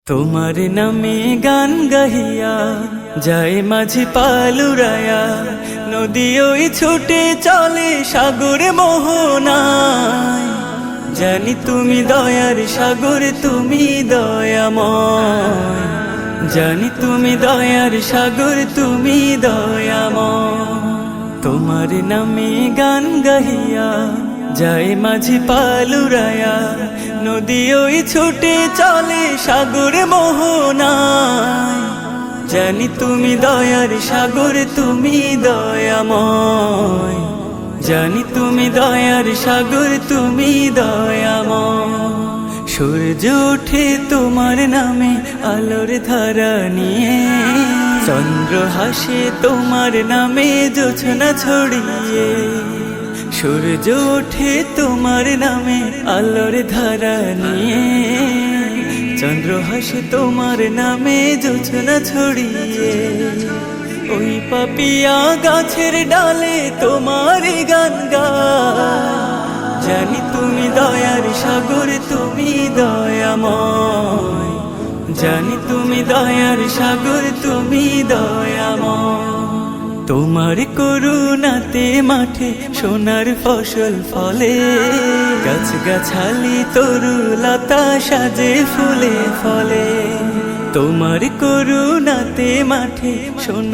তোমার নামে গান গাহিয়া যায় মাঝি পালুরায়া, নদী ওই ছুটে চলে সাগরে মোহনায়। জানি তুমি দয়ার সাগর, তুমি দয়াময়। জানি তুমি দয়ার সাগর, তুমি দয়াময়। তোমার নামে গান গাহিয়া যায় মাঝি পালুরায়া, নদী ওই ছুটে চলে সাগরে মোহনায়। জানি তুমি দয়ার সাগর, তুমি দয়াময়। জানি তুমি দয়ার সাগর, তুমি দয়াময়। সূর্য ওঠে তোমার নামে আলোর ধারা নিয়ে, চন্দ্র হাসে তোমার নামে জোছনা ছড়িয়ে। সূর্য ওঠে তোমার নামে আলোর ধারা নিয়ে, চন্দ্র হাসে তোমার নামে জোছনা ছড়িয়ে। ওই পাপিয়া গাছের ডালে তোমার গান গায়। জানি তুমি দয়ার সাগর, তুমি দয়াময়। জানি তুমি দয়ার সাগর, তুমি দয়াময়। তোমার করুণাতে মাঠে সোনার ফসল ফলে, গাছ গাছালি তরুলতা সাজে ফুলে ফলে। তোমার করুণাতে মাঠে সোনার